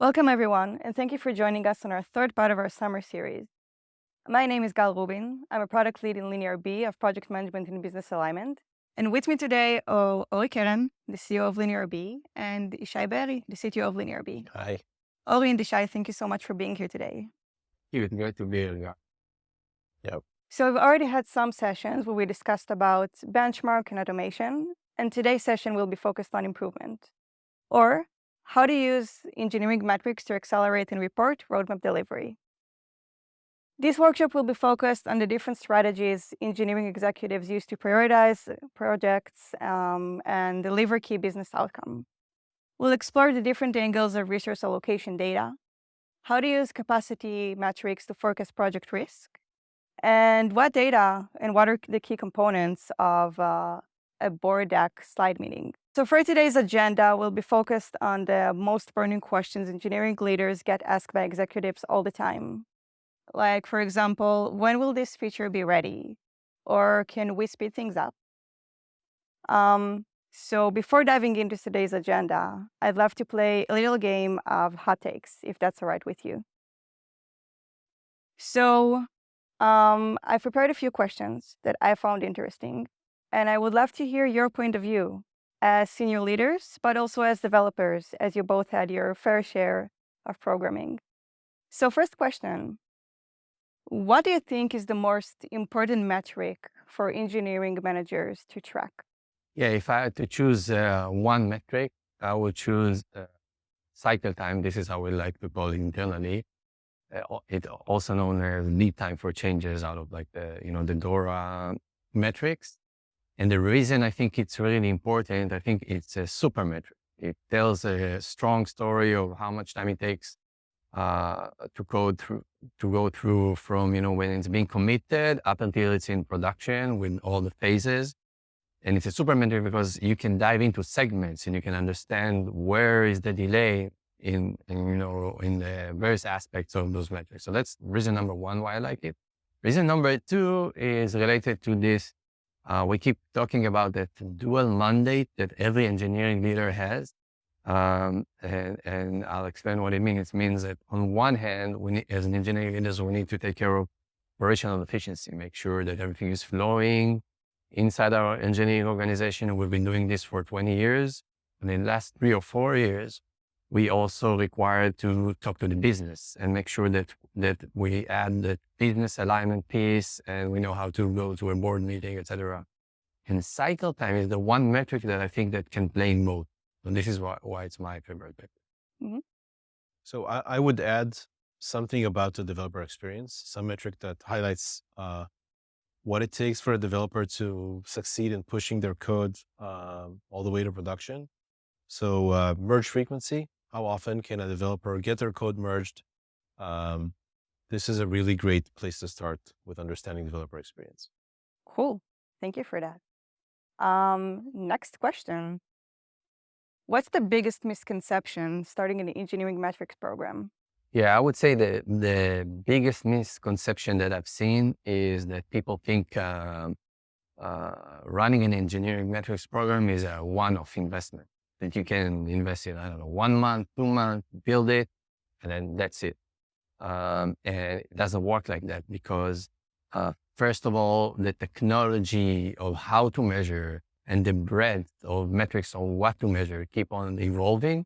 Welcome, everyone, and thank you for joining us on our third part of our summer series. My name is Gal Rubin. I'm a product lead in Linear B of Project Management and Business Alignment. And with me today are Ori Keren, the CEO of Linear B, and Yishai Beeri, the CTO of Linear B. Hi. Ori and Yishai, thank you so much for being here today. It's great to be here. Yeah. So we've already had some sessions where we discussed about benchmark and automation, and today's session will be focused on improvement, or how to use engineering metrics to accelerate and report roadmap delivery. This workshop will be focused on the different strategies engineering executives use to prioritize projects and deliver key business outcomes. We'll explore the different angles of resource allocation data, how to use capacity metrics to forecast project risk, and what data and what are the key components of a board deck slide meeting. So for today's agenda, we'll be focused on the most burning questions engineering leaders get asked by executives all the time. Like, for example, when will this feature be ready? Or can we speed things up? So before diving into today's agenda, I'd love to play a little game of hot takes, if that's all right with you. So I've prepared a few questions that I found interesting, and I would love to hear your point of view as senior leaders, but also as developers, as you both had your fair share of programming. So first question, what do you think is the most important metric for engineering managers to track? Yeah. If I had to choose one metric, I would choose cycle time. This is how we like to call it internally. It also known as lead time for changes out of like the DORA metrics. And the reason I think it's really important, I think it's a super metric. It tells a strong story of how much time it takes to go through from, when it's being committed up until it's in production with all the phases. And it's a super metric because you can dive into segments and you can understand where is the delay in the various aspects of those metrics. So that's reason number one why I like it. Reason number two is related to this. We keep talking about that dual mandate that every engineering leader has. And I'll explain what it means. It means that on one hand, as an engineering leaders, we need to take care of operational efficiency, make sure that everything is flowing inside our engineering organization. We've been doing this for 20 years. And in the last 3 or 4 years, we also required to talk to the business and make sure that we add the business alignment piece and we know how to go to a board meeting, etc. And cycle time is the one metric that I think that can play in both. And this is why it's my favorite metric. Mm-hmm. So I would add something about the developer experience, some metric that highlights what it takes for a developer to succeed in pushing their code all the way to production. So merge frequency, how often can a developer get their code merged? This is a really great place to start with understanding developer experience. Cool. Thank you for that. Next question. What's the biggest misconception starting an engineering metrics program? Yeah, I would say the biggest misconception that I've seen is that people think running an engineering metrics program is a one-off investment that you can invest in, 1 month, 2 months, build it, and then that's it. And it doesn't work like that because first of all, the technology of how to measure and the breadth of metrics on what to measure keep on evolving.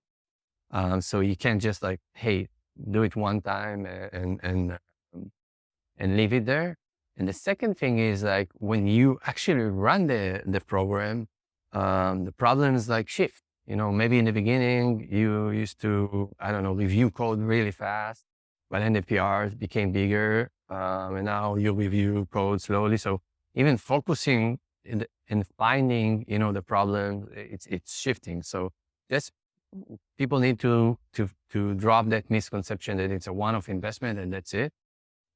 So you can't just like, hey, do it one time and leave it there. And the second thing is like when you actually run the program, the problems like shift. Maybe in the beginning you used to, review code really fast, but then the PRs became bigger, and now you review code slowly. So even focusing in finding, the problem, it's shifting. So that's people need to drop that misconception that it's a one-off investment and that's it.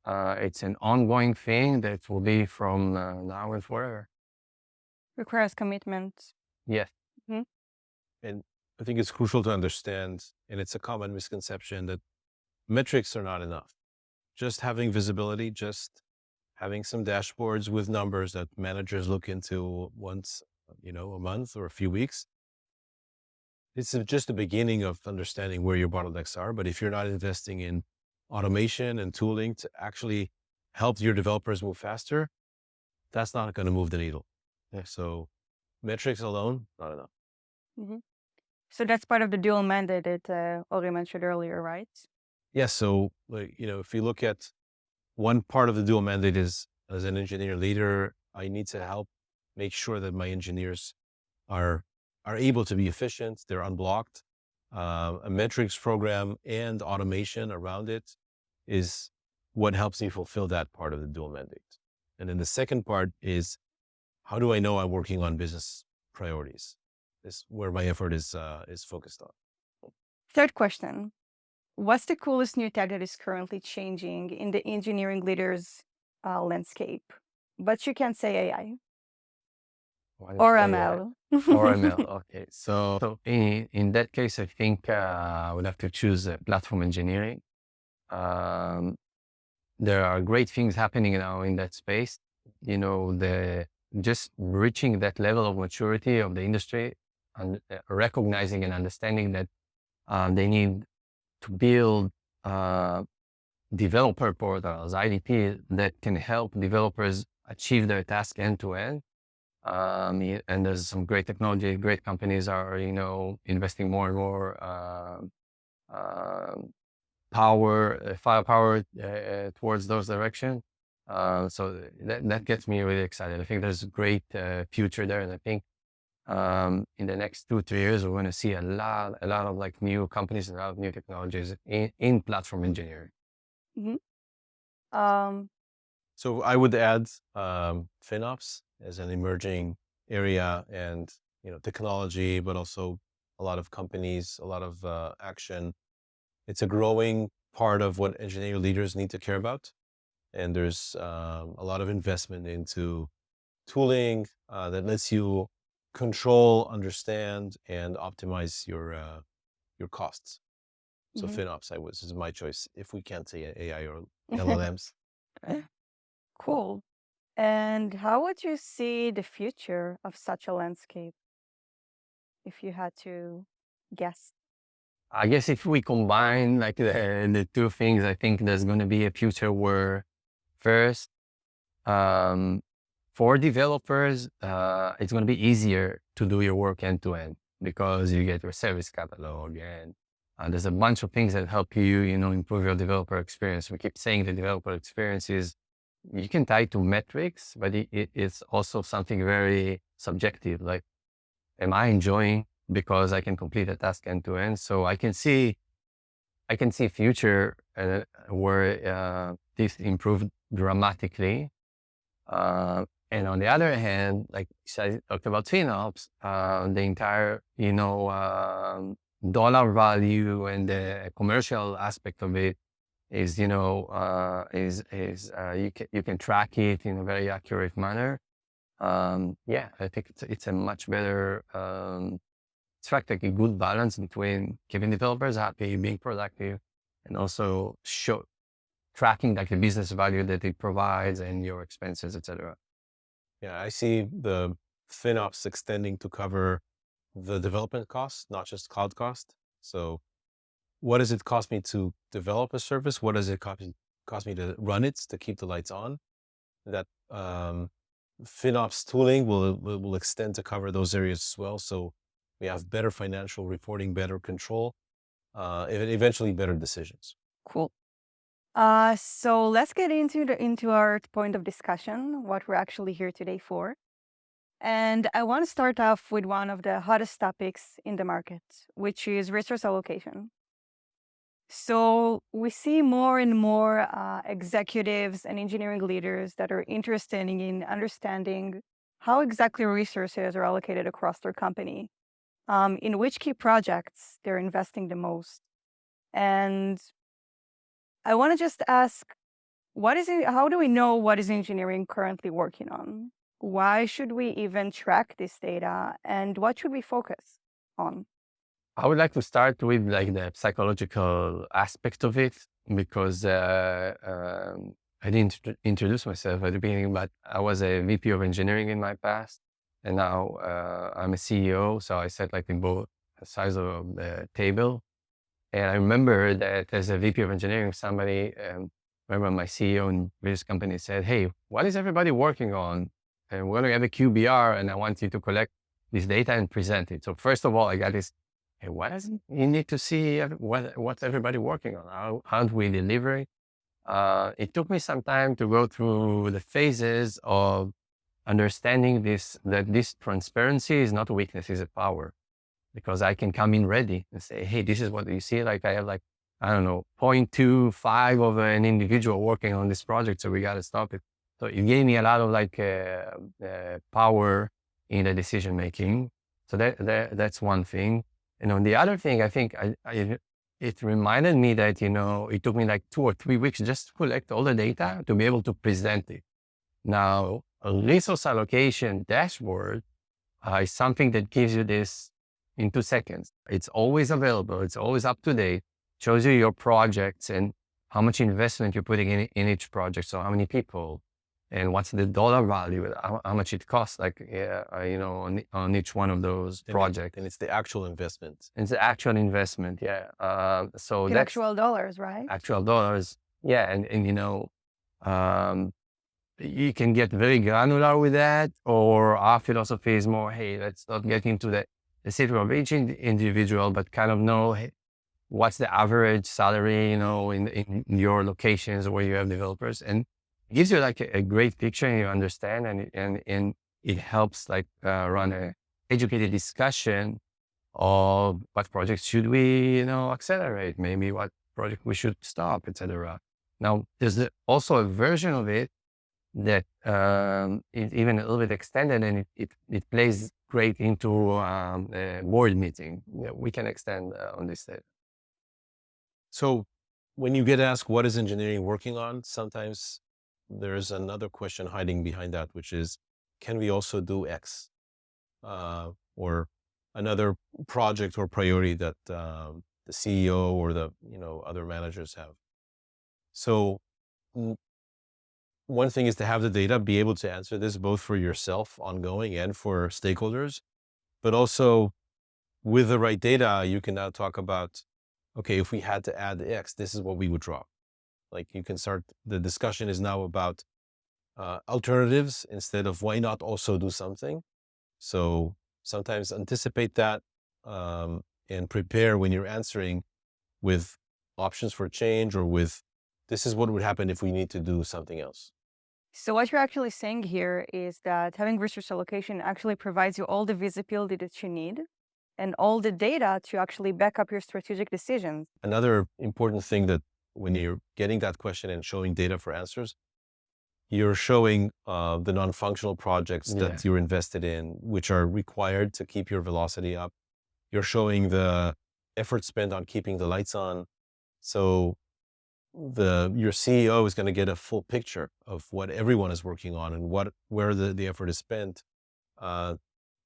It's an ongoing thing that will be from now and forever. Requires commitment. Yes. Mm-hmm. And I think it's crucial to understand, and it's a common misconception, that metrics are not enough. Just having visibility, just having some dashboards with numbers that managers look into once, a month or a few weeks it's just the beginning of understanding where your bottlenecks are. But if you're not investing in automation and tooling to actually help your developers move faster, that's not going to move the needle. Yeah. So metrics alone, not enough. Mhm. So that's part of the dual mandate that Ori mentioned earlier, right? Yes. So, if you look at one part of the dual mandate is, as an engineer leader, I need to help make sure that my engineers are able to be efficient. They're unblocked. A metrics program and automation around it is what helps me fulfill that part of the dual mandate. And then the second part is, how do I know I'm working on business priorities? This is where my effort is focused on. Third question. What's the coolest new tech that is currently changing in the engineering leaders landscape? But you can't say AI or ML. Or ML. Okay. So in that case, I think I would have to choose platform engineering. There are great things happening now in that space. Just reaching that level of maturity of the industry and recognizing and understanding that they need to build developer portals, IDP, that can help developers achieve their task end to end. And there's some great technology, great companies are, investing more and more firepower towards those directions. So that gets me really excited. I think there's a great future there, and I think in the next 2-3 years we're going to see a lot of like new companies and a lot of new technologies in platform engineering. Mhm. Um, So I would add FinOps as an emerging area, and technology, but also a lot of companies, a lot of action. It's a growing part of what engineering leaders need to care about, and there's a lot of investment into tooling that lets you control, understand, and optimize your costs. So mhm. FinOps, this is my choice if we can't say AI or LLMs. Cool. And how would you see the future of such a landscape if you had to guess? I guess if we combine like the two things, I think there's going to be a future where first, for developers, it's going to be easier to do your work end to end because you get your service catalog, and there's a bunch of things that help you, improve your developer experience. We keep saying the developer experience you can tie to metrics, but it's also something very subjective. Like, am I enjoying because I can complete a task end to end? So I can see future where this improved dramatically. And on the other hand, like I talked about FinOps, the entire, dollar value and the commercial aspect of it is, you can track it in a very accurate manner. I think it's a much better, like a good balance between keeping developers happy, being productive, and also tracking like the business value that it provides and your expenses, etc. Yeah, I see the FinOps extending to cover the development costs, not just cloud cost. So what does it cost me to develop a service? What does it cost me to run it, to keep the lights on? That FinOps tooling will extend to cover those areas as well. So we have better financial reporting, better control, and eventually better decisions. Cool. So let's get into our point of discussion, what we're actually here today for. And I want to start off with one of the hottest topics in the market, which is resource allocation. So we see more and more executives and engineering leaders that are interested in understanding how exactly resources are allocated across their company, in which key projects they're investing the most. And I want to just ask, how do we know what is engineering currently working on? Why should we even track this data, and what should we focus on? I would like to start with like the psychological aspect of it because I didn't introduce myself at the beginning, but I was a VP of engineering in my past, and now I'm a CEO. So I set like the size of the table. And I remember that as a VP of engineering, somebody, remember my CEO in previous company said, hey, what is everybody working on? And we're going to have a QBR and I want you to collect this data and present it. So first of all, I got this, hey, what is it? You need to see what's everybody working on? How do we deliver it? It took me some time to go through the phases of understanding that this transparency is not a weakness, it's a power. Because I can come in ready and say, hey, this is what you see. Like I have 0.25 of an individual working on this project, so we got to stop it. So it gave me a lot of power in the decision making. So that's one thing. And on the other thing, I think it reminded me that, it took me 2 or 3 weeks just to collect all the data to be able to present it. Now, a resource allocation dashboard is something that gives you this in 2 seconds. It's always available. It's always up to date. Shows you your projects and how much investment you're putting in each project. So how many people and what's the dollar value, how much it costs, on each one of those projects. And it's the actual investment. It's the actual investment. Yeah. So that's actual dollars, right? Actual dollars. Yeah. And you can get very granular with that, or our philosophy is more, hey, let's not get into the city of each individual, but kind of know, hey, what's the average salary, in your locations where you have developers, and it gives you a great picture and you understand, and it helps run a educated discussion of what projects should we, accelerate, maybe what project we should stop, etc. Now, there's also a version of it that is even a little bit extended, and it plays great into a board meeting. Yeah, we can extend on this data. So when you get asked, what is engineering working on? Sometimes there's another question hiding behind that, which is, can we also do X? Or another project or priority that the CEO or the other managers have. So one thing is to have the data, be able to answer this both for yourself ongoing and for stakeholders, but also with the right data, you can now talk about, okay, if we had to add X, this is what we would draw. You can start, the discussion is now about alternatives instead of why not also do something. So sometimes anticipate that and prepare when you're answering with options for change, or with, this is what would happen if we need to do something else. So what you're actually saying here is that having resource allocation actually provides you all the visibility that you need and all the data to actually back up your strategic decisions. Another important thing that when you're getting that question and showing data for answers, you're showing the non-functional projects that you're invested in, which are required to keep your velocity up. You're showing the effort spent on keeping the lights on. So your CEO is going to get a full picture of what everyone is working on and where the effort is spent.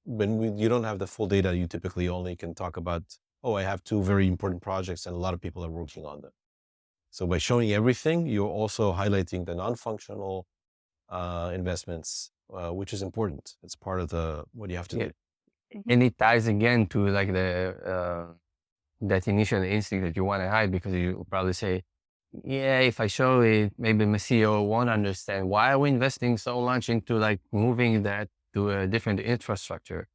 When you don't have the full data, you typically only can talk about, oh, I have 2 very important projects and a lot of people are working on them. So by showing everything, you're also highlighting the non-functional investments, which is important. It's part of what you have to do. And it ties again to that initial instinct that you want to hide, because you probably say, yeah, if I show it, maybe my CEO won't understand why are we investing so much into moving that to a different infrastructure.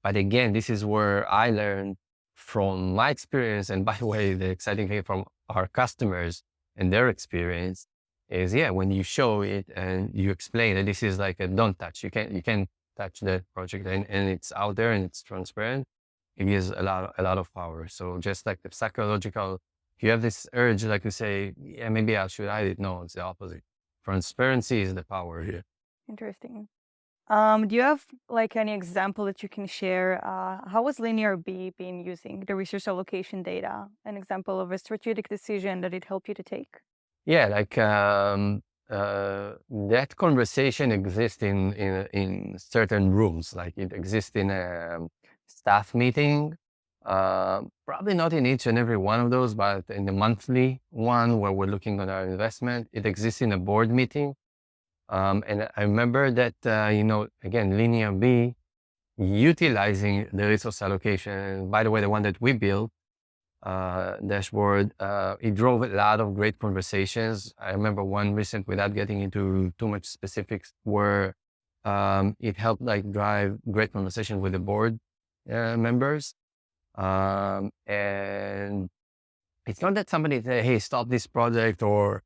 But again, this is where I learned from my experience. And by the way, the exciting thing from our customers and their experience is, when you show it and you explain that this is a don't touch, you can't touch the project, and it's out there and it's transparent, it gives a lot of power. So just the psychological, if you have this urge, to say, yeah, maybe I should hide it. No, it's the opposite. Transparency is the power here. Interesting. Do you have any example that you can share? How was Linear B been using the resource allocation data? An example of a strategic decision that it helped you to take? Yeah, that conversation exists in certain rooms. It exists in a staff meeting. Probably not in each and every one of those, but in the monthly one where we're looking at our investment, it exists in a board meeting. And I remember that, again, Linear B utilizing the resource allocation. By the way, the one that we built, dashboard, it drove a lot of great conversations. I remember one recent, without getting into too much specifics, where it helped like drive great conversation with the board members. And it's not that somebody said, hey, stop this project or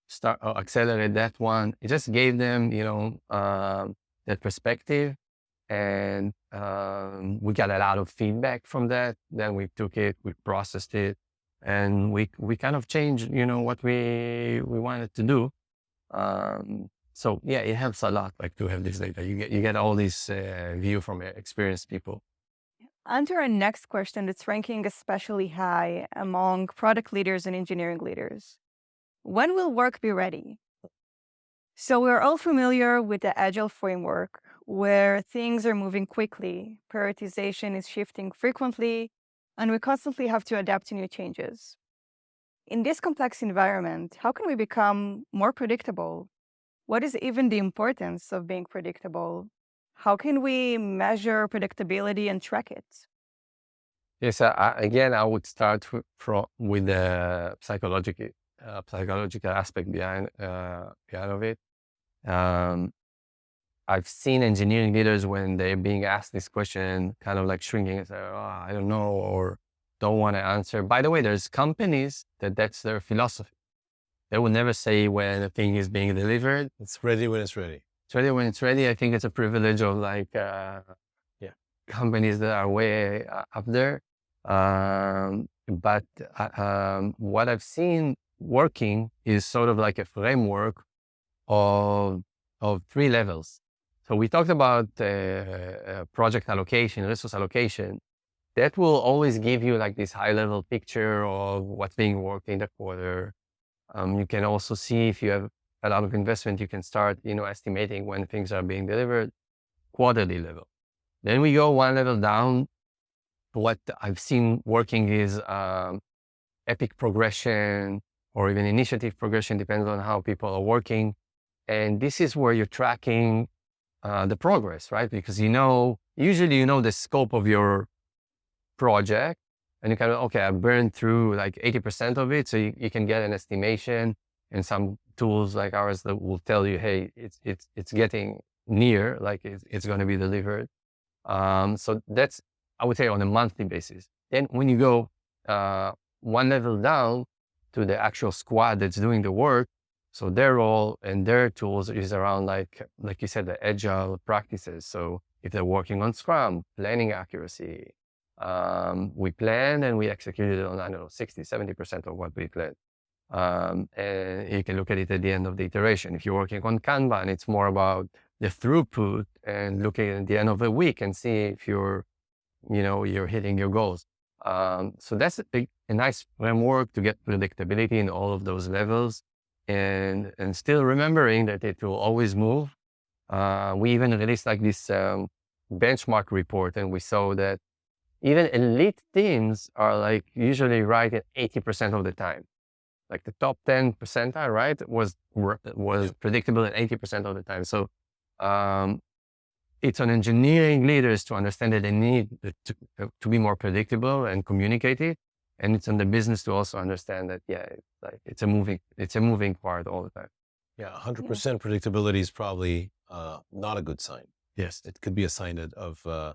start or accelerate that one. It just gave them, that perspective. And we got a lot of feedback from that. Then we took it, we processed it, and we kind of changed, what we wanted to do. So yeah, it helps a lot, like to have this data. You get all this view from experienced people. On to our next question that's ranking especially high among product leaders and engineering leaders. When will work be ready? So we're all familiar with the Agile framework, where things are moving quickly, prioritization is shifting frequently, and we constantly have to adapt to new changes. In this complex environment, how can we become more predictable? What is even the importance of being predictable? How can we measure predictability and track it? Yes, again, I would start with the psychological aspect behind of it. I've seen engineering leaders, when they're being asked this question, kind of like shrinking and say, oh, I don't know, or don't want to answer. By the way, there's companies that's their philosophy. They will never say when a thing is being delivered. It's ready when it's ready. It's ready when it's ready. I think it's a privilege of companies that are way up there. But what I've seen working is sort of like a framework of 3 levels. So we talked about project allocation, resource allocation. That will always give you like this high level picture of what's being worked in the quarter. You can also see, if you have a lot of investment, you can start, estimating when things are being delivered, quarterly level. Then we go 1 level down. What I've seen working is epic progression, or even initiative progression, depends on how people are working. And this is where you're tracking the progress, right? Because usually the scope of your project, and you kind of, okay, I burned through like 80% of it. So you can get an estimation, and some tools like ours that will tell you, hey, it's getting near, like it's going to be delivered. So that's, I would say, on a monthly basis. Then when you go 1 level down to the actual squad that's doing the work, so their role and their tools is around like you said, the agile practices. So if they're working on Scrum, planning accuracy, we plan and we executed on, 60, 70% of what we planned. And you can look at it at the end of the iteration. If you're working on Kanban, it's more about the throughput and looking at the end of the week and see if you're hitting your goals. So that's a nice framework to get predictability in all of those levels, and still remembering that it will always move. We even released like this benchmark report, and we saw that even elite teams are like usually right at 80% of the time. Like the top 10 percentile, right, was predictable at 80% of the time. So it's on engineering leaders to understand that they need to be more predictable and communicative. And it's on the business to also understand that, it's a moving part all the time. Yeah, 100% predictability is probably not a good sign. Yes. It could be a sign of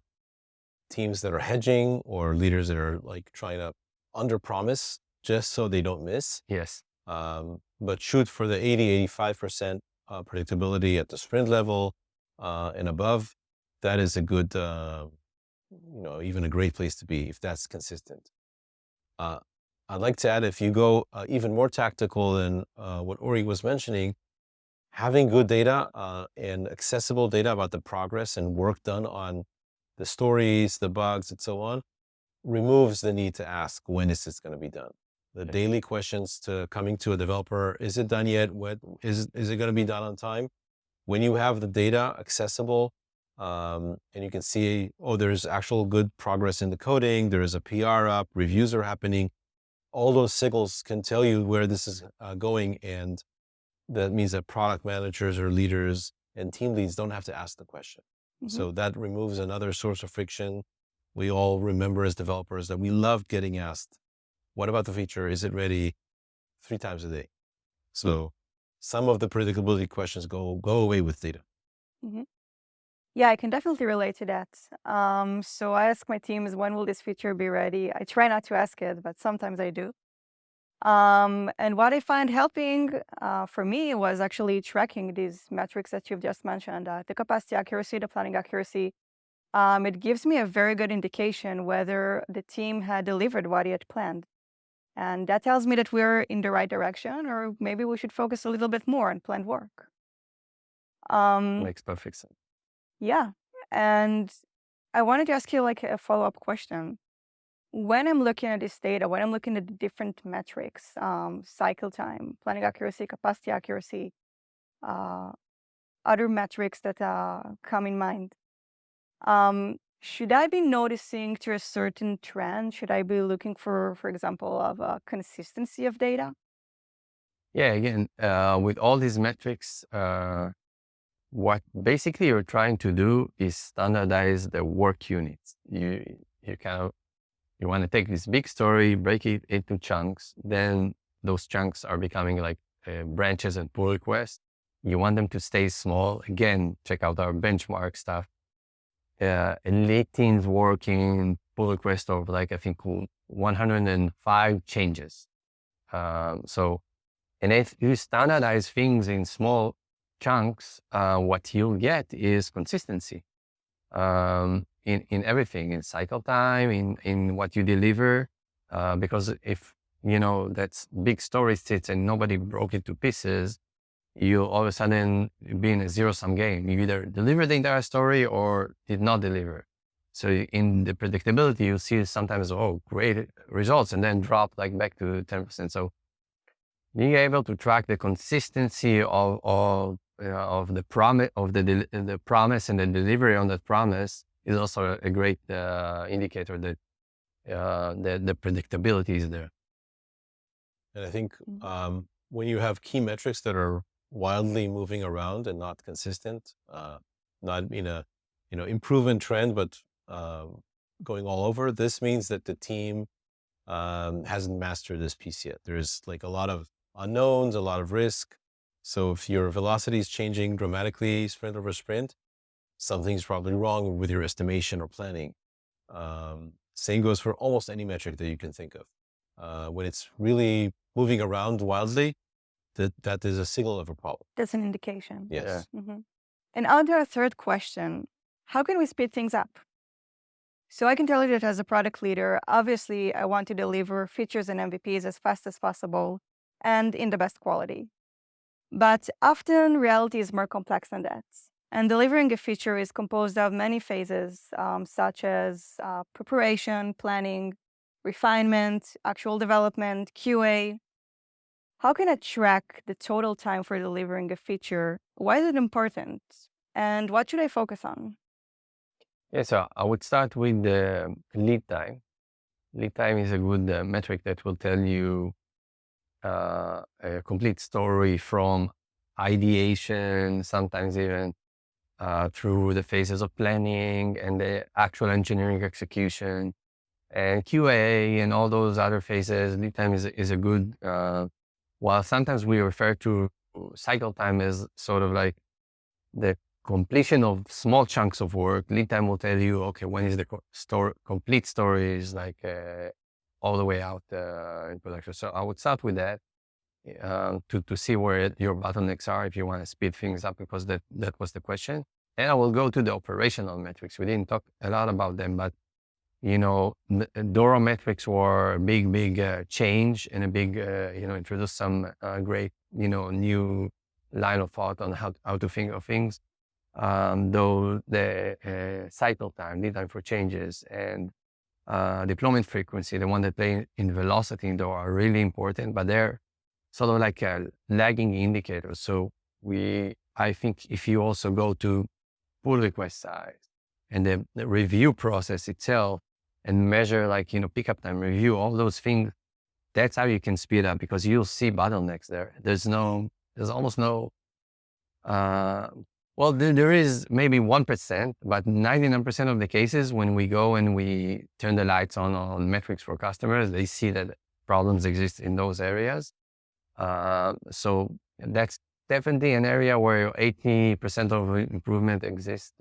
teams that are hedging, or leaders that are like trying to under-promise just so they don't miss. Yes. But shoot for the 80-85% predictability at the sprint level and above. That is a good, even a great place to be if that's consistent. I'd like to add, if you go even more tactical than what Ori was mentioning, having good data and accessible data about the progress and work done on the stories, the bugs, and so on, removes the need to ask, when is this going to be done? The daily questions to coming to a developer, is it done yet? Is it going to be done on time? When you have the data accessible, and you can see, there's actual good progress in the coding, there is a PR up, reviews are happening, all those signals can tell you where this is going. And that means that product managers or leaders and team leads don't have to ask the question. So that removes another source of friction. We all remember as developers that we loved getting asked, what about the feature? Is it ready 3 times a day? So some of the predictability questions go away with data. Yeah, I can definitely relate to that. So I ask my teams, when will this feature be ready? I try not to ask it, but sometimes I do. And what I find helping for me was actually tracking these metrics that you've just mentioned, the capacity accuracy, the planning accuracy. It gives me a very good indication whether the team had delivered what it had planned. And that tells me that we're in the right direction, or maybe we should focus a little bit more on planned work. Makes perfect sense. Yeah. And I wanted to ask you like a follow-up question. When I'm looking at this data, when I'm looking at the different metrics, cycle time, planning accuracy, capacity accuracy, uh, other metrics that come in mind, should I be noticing to a certain trend? Should I be looking for example, of a consistency of data? Yeah, again, with all these metrics, what basically you're trying to do is standardize the work units. You want to take this big story, break it into chunks, then those chunks are becoming like branches and pull requests. You want them to stay small. Again, check out our benchmark stuff. Elite teams working pull request of like, I think 105 changes. And if you standardize things in small chunks, what you'll get is consistency in everything, in cycle time, in what you deliver. Because if, that's big story sits and nobody broke it to pieces, you all of a sudden be in a zero-sum game. You either deliver the entire story or did not deliver. So in the predictability, you see sometimes, great results, and then drop like back to 10%. So being able to track the consistency of the promise the promise and the delivery on that promise is also a great indicator that the predictability is there. And I think when you have key metrics that are wildly moving around and not consistent, not in a improvement trend, but going all over, this means that the team hasn't mastered this piece yet. There's like a lot of unknowns, a lot of risk. So if your velocity is changing dramatically sprint over sprint, something's probably wrong with your estimation or planning. Same goes for almost any metric that you can think of. When it's really moving around wildly, that is a signal of a problem. That's an indication. Yes. Mm-hmm. And on to our third question, how can we speed things up? So I can tell you that as a product leader, obviously I want to deliver features and MVPs as fast as possible and in the best quality. But often reality is more complex than that. And delivering a feature is composed of many phases, such as preparation, planning, refinement, actual development, QA. How can I track the total time for delivering a feature? Why is it important? And what should I focus on? Yeah, so I would start with the lead time. Lead time is a good metric that will tell you a complete story from ideation, sometimes even through the phases of planning and the actual engineering execution and QA and all those other phases. Lead time is a good, while sometimes we refer to cycle time as sort of like the completion of small chunks of work. Lead time will tell you, okay, when is the complete story is like all the way out in production. So I would start with that to see where your bottlenecks are if you want to speed things up, because that was the question. And I will go to the operational metrics. We didn't talk a lot about them, but Doro metrics were a big change and a big, introduce some great, new line of thought on how to think of things. Though the cycle time, lead time for changes, and deployment frequency, the one that play in velocity, though, are really important, but they're sort of like a lagging indicator. So I think if you also go to pull request size and the review process itself and measure pickup time, review, all those things, that's how you can speed up, because you'll see bottlenecks there. There's almost no Well, there is maybe 1%, but 99% of the cases when we go and we turn the lights on metrics for customers, they see that problems exist in those areas. So that's definitely an area where 80% of improvement exists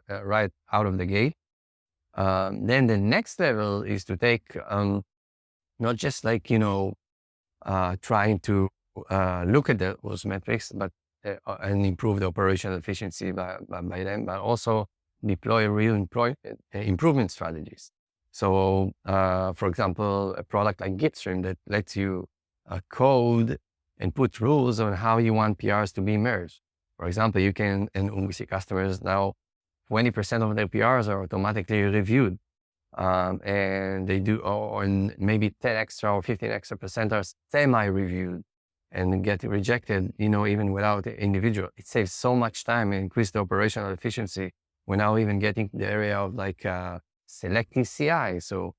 right out of the gate. Then the next level is to take not just like, trying to look at those metrics, but and improve the operational efficiency by them, but also deploy real improvement strategies. So, for example, a product like Gitstream that lets you code and put rules on how you want PRs to be merged. For example, you can, and we see customers now, 20% of their PRs are automatically reviewed. And they do, or maybe 10 extra or 15 extra percent are semi-reviewed and get rejected, even without the individual. It saves so much time and increase the operational efficiency. We're now even getting to the area of like selecting CI. So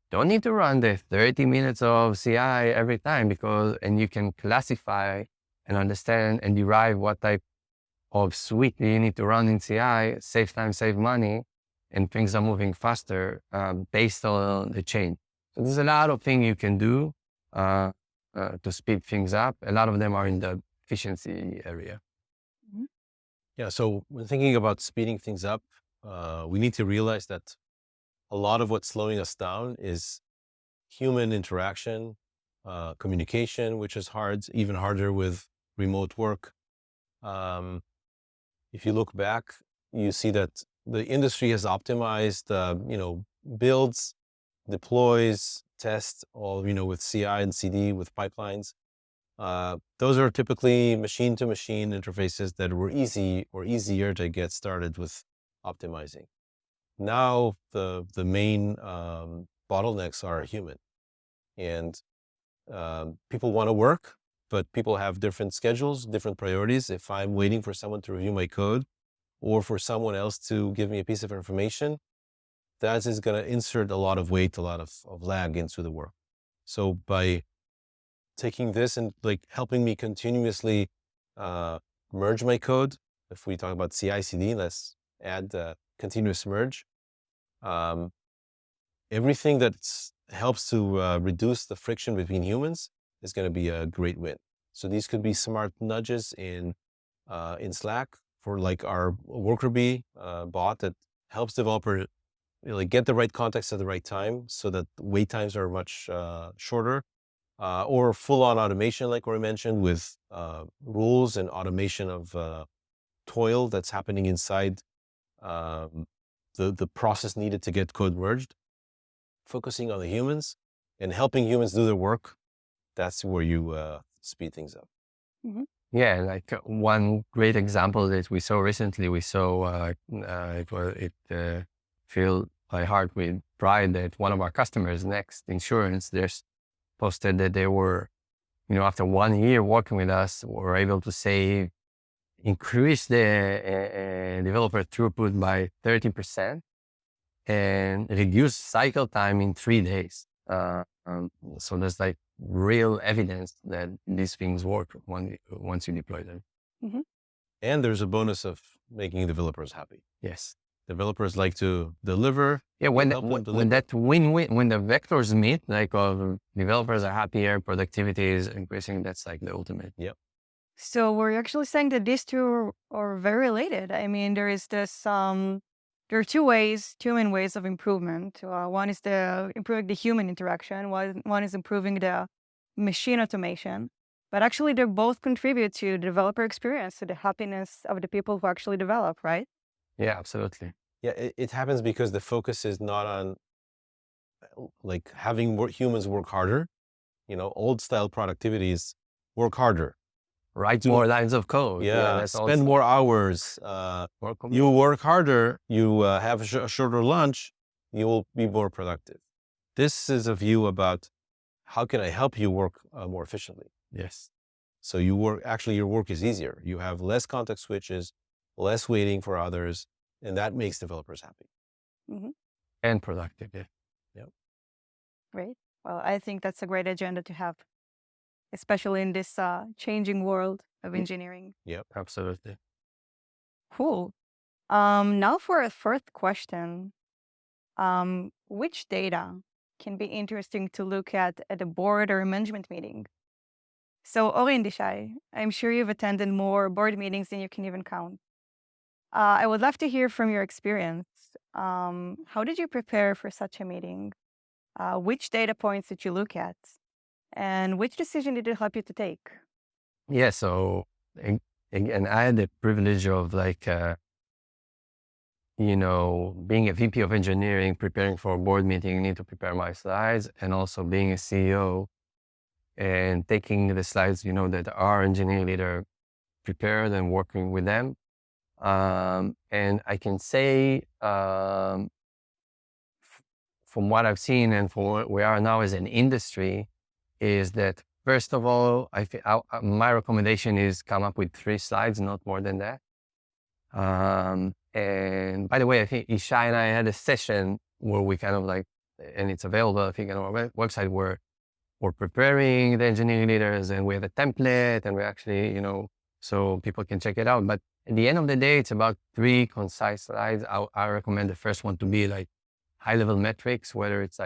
don't need to run the 30 minutes of CI every time and you can classify and understand and derive what type of suite you need to run in CI, save time, save money, and things are moving faster based on the chain. So there's a lot of things you can do to speed things up. A lot of them are in the efficiency area. Mm-hmm. Yeah, so when thinking about speeding things up, we need to realize that a lot of what's slowing us down is human interaction, communication, which is hard, even harder with remote work. If you look back, you see that the industry has optimized, builds, deploys, tests, all, with CI and CD, with pipelines. Those are typically machine-to-machine interfaces that were easy or easier to get started with optimizing. Now, the main bottlenecks are human. And people want to work, but people have different schedules, different priorities. If I'm waiting for someone to review my code or for someone else to give me a piece of information, that is going to insert a lot of weight, a lot of lag into the work. So by taking this and like helping me continuously merge my code, if we talk about CI/CD, let's add continuous merge. Everything that helps to reduce the friction between humans is going to be a great win. So these could be smart nudges in Slack for like our worker bee bot that helps developer really get the right context at the right time so that wait times are much shorter, or full-on automation, like Ori mentioned, with rules and automation of toil that's happening inside the process needed to get code merged. Focusing on the humans and helping humans do their work, that's where you speed things up. Mm-hmm. Yeah, like one great example that we saw recently, it filled my heart with pride that one of our customers, Next Insurance, they posted that they were, after 1 year working with us, were able to increase the developer throughput by 30% and reduce cycle time in 3 days. So there's like real evidence that these things work once you deploy them. Mm-hmm. And there's a bonus of making developers happy. Yes. Developers like to deliver. Yeah, when that win-win, when the vectors meet, like developers are happier, productivity is increasing, that's like the ultimate. Yep. So we're actually saying that these two are very related. I mean, there is this, there are two main ways of improvement. One is improving the human interaction. One is improving the machine automation. But actually, they both contribute to the developer experience, to the happiness of the people who actually develop, right? Yeah, absolutely. Yeah, it happens because the focus is not on like having humans work harder. Old style productivity is work harder. Write more lines of code. Yeah, spend more hours. You work harder, you have a shorter lunch, you will be more productive. This is a view about how can I help you work more efficiently. Yes. So your work is easier. You have less context switches, less waiting for others, and that makes developers happy. Mm-hmm. And productive, yeah. Yep. Great. Well, I think that's a great agenda to have, especially in this changing world of engineering. Yep, absolutely. Cool. Now for a first question. Which data can be interesting to look at a board or a management meeting? So, Ori and Yishai, I'm sure you've attended more board meetings than you can even count. I would love to hear from your experience. How did you prepare for such a meeting? Which data points did you look at? And which decision did it help you to take? Yeah, so again, I had the privilege of being a VP of engineering, preparing for a board meeting, need to prepare my slides, and also being a CEO and taking the slides, that our engineering leader prepared and working with them. And I can say, from what I've seen and from where we are now as an industry, is that first of all, my recommendation is come up with 3 slides, not more than that. And by the way, I think Yishai and I had a session where we kind of and it's available, I think, on our website, where we're preparing the engineering leaders and we have a template and we actually, so people can check it out. But at the end of the day, it's about 3 concise slides. I recommend the first one to be high-level metrics, whether it's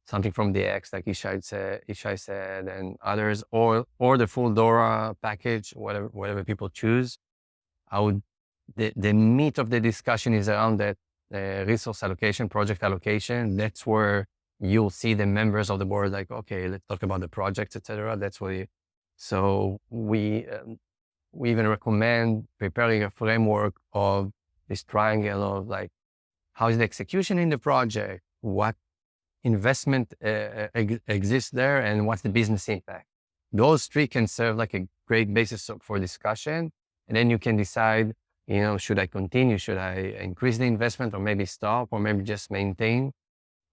something from the X, like Yishai said, and others, or the full DORA package, whatever people choose. The meat of the discussion is around that resource allocation, project allocation. That's where you'll see the members of the board okay, let's talk about the projects, etc. That's where so we even recommend preparing a framework of this triangle of how is the execution in the project, what investment exists there, and what's the business impact. Those 3 can serve a great basis for discussion, and then you can decide, should I continue? Should I increase the investment, or maybe stop, or maybe just maintain?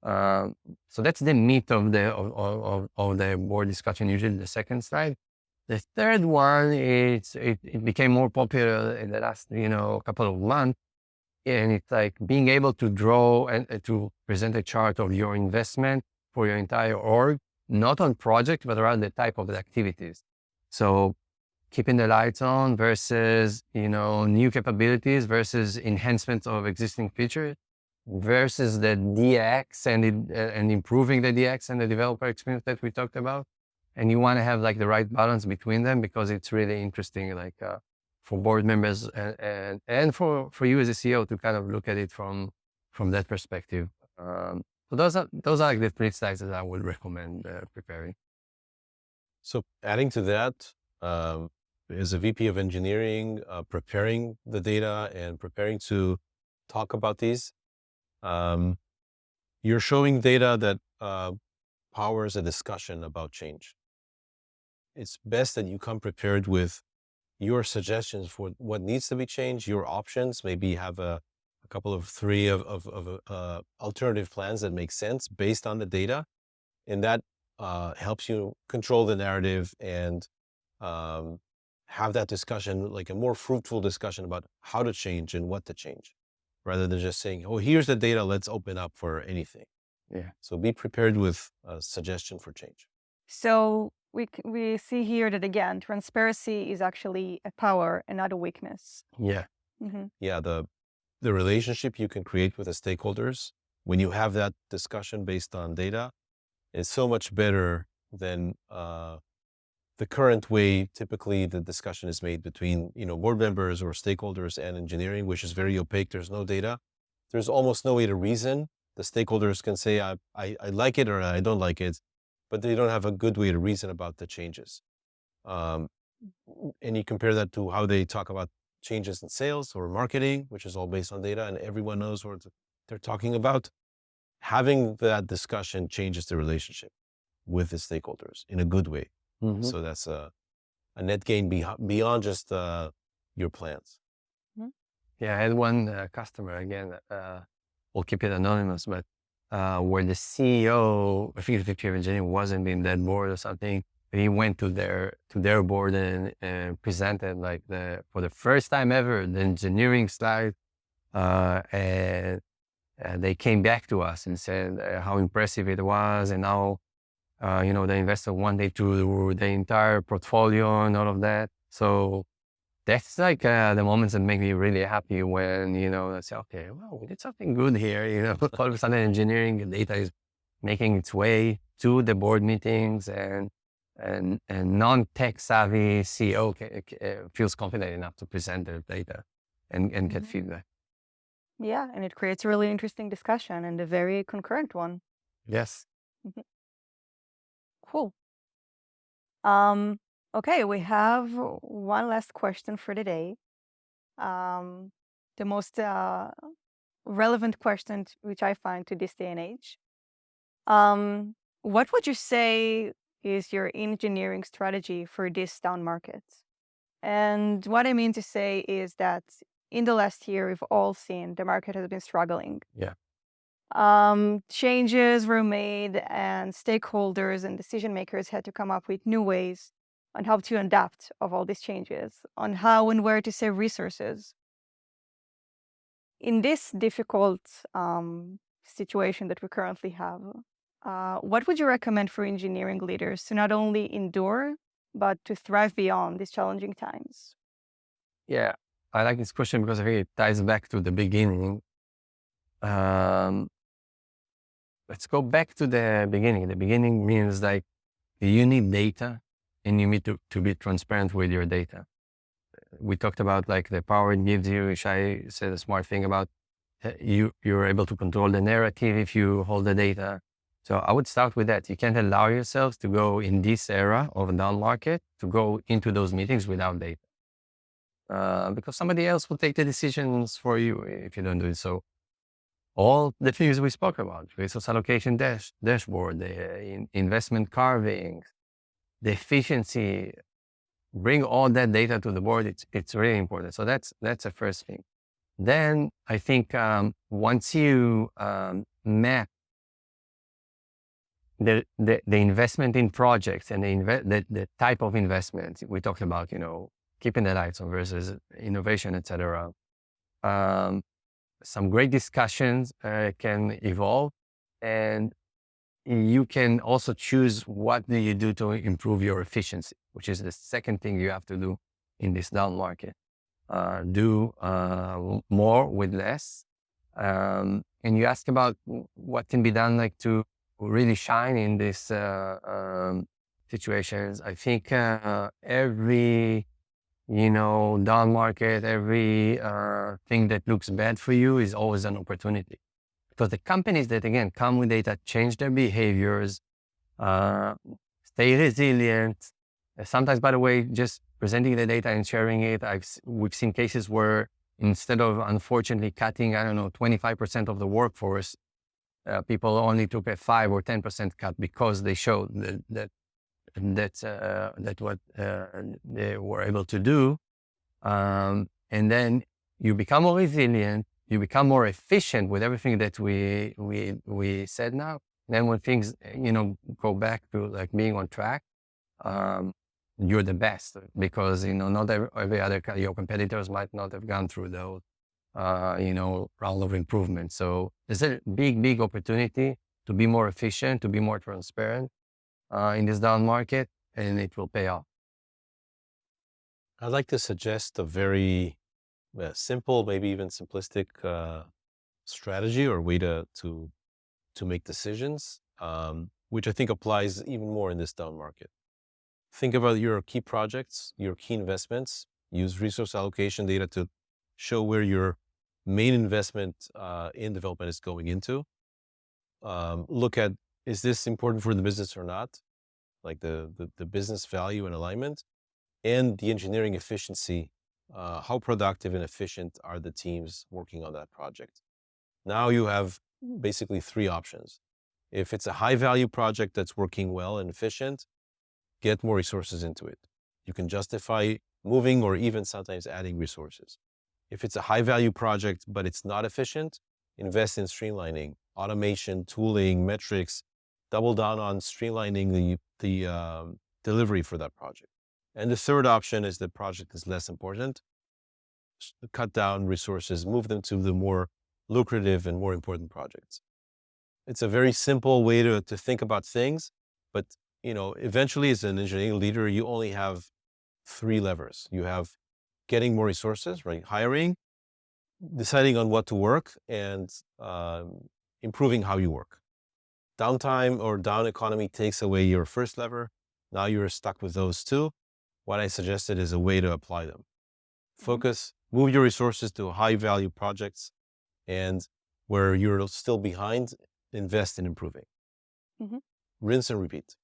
So that's the meat of the board discussion, usually the second slide. The third one, it became more popular in the last, couple of months. And it's being able to draw and to present a chart of your investment for your entire org, not on project, but around the type of the activities. So keeping the lights on versus, new capabilities versus enhancements of existing features versus the DX and improving the DX and the developer experience that we talked about. And you want to have the right balance between them, because it's really interesting, for board members and for you as a CEO to kind of look at it from that perspective. So those are the 3 slides that I would recommend preparing. So adding to that, as a VP of engineering, preparing the data and preparing to talk about these, you're showing data that powers a discussion about change. It's best that you come prepared with your suggestions for what needs to be changed, your options, maybe have a couple of 3 of alternative plans that make sense based on the data. And that helps you control the narrative and have that discussion, a more fruitful discussion about how to change and what to change, rather than just saying, oh, here's the data, let's open up for anything. Yeah. So be prepared with a suggestion for change. So we see here that, again, transparency is actually a power and not a weakness. Yeah. Mm-hmm. Yeah, the relationship you can create with the stakeholders when you have that discussion based on data is so much better than the current way. Typically, the discussion is made between board members or stakeholders and engineering, which is very opaque. There's no data. There's almost no way to reason. The stakeholders can say, I like it or I don't like it, but they don't have a good way to reason about the changes. And you compare that to how they talk about changes in sales or marketing, which is all based on data, and everyone knows what they're talking about. Having that discussion changes the relationship with the stakeholders in a good way. Mm-hmm. So that's a net gain beyond just your plans. Mm-hmm. Yeah, I had one customer, again, we'll keep it anonymous, but where the CEO, I think the VP of engineering wasn't in that board or something, but he went to their board and presented for the first time ever, the engineering slide, and they came back to us and said how impressive it was, and how the investor wanted to the entire portfolio and all of that. So that's like the moments that make me really happy when, I say, okay, well, we did something good here. All of a sudden engineering and data is making its way to the board meetings, and non-tech savvy CEO feels confident enough to present their data and get feedback. Yeah, and it creates a really interesting discussion and a very concurrent one. Yes. Cool. Okay, we have one last question for today. The most relevant question which I find to this day and age. What would you say is your engineering strategy for this down market? And what I mean to say is that in the last year, we've all seen the market has been struggling. Yeah. Changes were made, and stakeholders and decision makers had to come up with new ways on how to adapt of all these changes, on how and where to save resources. In this difficult situation that we currently have, what would you recommend for engineering leaders to not only endure, but to thrive beyond these challenging times? Yeah, I like this question because I think it ties back to the beginning. Let's go back to the beginning. The beginning means like you need data, and you need to be transparent with your data. We talked about like the power it gives you. Yishai said a smart thing about you're able to control the narrative if you hold the data. So I would start with that. You can't allow yourselves to go in this era of a down market to go into those meetings without data. Because somebody else will take the decisions for you if you don't do it. So all the things we spoke about, resource allocation dashboard, the investment carving, the efficiency, bring all that data to the board. It's really important. So that's the first thing. Then I think once you map the investment in projects and the type of investment we talked about, keeping the lights on versus innovation, etc. Some great discussions can evolve, and you can also choose what do you do to improve your efficiency, which is the second thing you have to do in this down market. Do more with less. And you ask about what can be done like to really shine in these situations. I think every down market, every thing that looks bad for you is always an opportunity. Because the companies that, again, come with data, change their behaviors, stay resilient. Sometimes, by the way, just presenting the data and sharing it, we've seen cases where instead of, unfortunately, cutting, 25% of the workforce, people only took a 5 or 10% cut because they showed that's what they were able to do. And then you become more resilient, you become more efficient with everything that we said now. Then when things, go back to like being on track, you're the best because, not every other, your competitors might not have gone through those, round of improvement. So there's a big opportunity to be more efficient, to be more transparent in this down market, and it will pay off. I'd like to suggest a very simple, maybe even simplistic strategy or way to make decisions, which I think applies even more in this down market. Think about your key projects, your key investments. Use resource allocation data to show where your main investment in development is going into. Look at, is this important for the business or not? Like the business value and alignment, and the engineering efficiency. How productive and efficient are the teams working on that project? Now you have basically 3 options. If it's a high value project that's working well and efficient, get more resources into it. You can justify moving or even sometimes adding resources. If it's a high value project, but it's not efficient, invest in streamlining, automation, tooling, metrics, double down on streamlining the delivery for that project. And the third option is the project is less important. Cut down resources, move them to the more lucrative and more important projects. It's a very simple way to think about things, but eventually as an engineering leader, you only have 3 levers. You have getting more resources, right? Hiring, deciding on what to work, and improving how you work. Downtime or down economy takes away your first lever. Now you're stuck with those two. What I suggested is a way to apply them. Focus, move your resources to high value projects, and where you're still behind, invest in improving. Mhm. Rinse and repeat.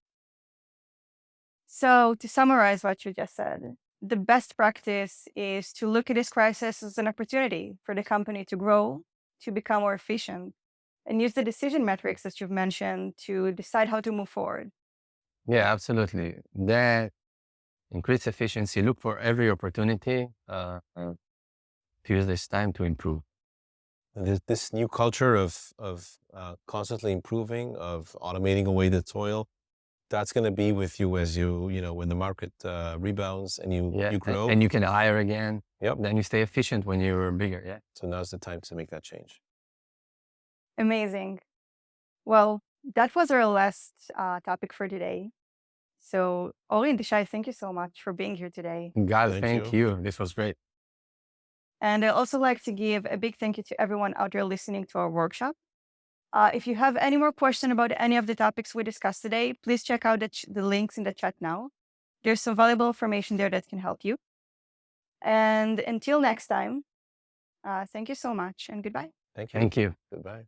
So to summarize what you just said, the best practice is to look at this crisis as an opportunity for the company to grow, to become more efficient, and use the decision metrics that you've mentioned to decide how to move forward. Yeah, absolutely. That increase efficiency. Look for every opportunity to use this time to improve. And this new culture of constantly improving, of automating away the toil, that's going to be with you as when the market rebounds and you grow. And you can hire again. Yep. Then you stay efficient when you're bigger. Yeah. So now's the time to make that change. Amazing. Well, that was our last topic for today. So, Ori and Yishai, thank you so much for being here today. God, thank you. This was great. And I'd also like to give a big thank you to everyone out there listening to our workshop. If you have any more questions about any of the topics we discussed today, please check out the links in the chat now. There's some valuable information there that can help you. And until next time, thank you so much and goodbye. Thank you. Thank you. Goodbye.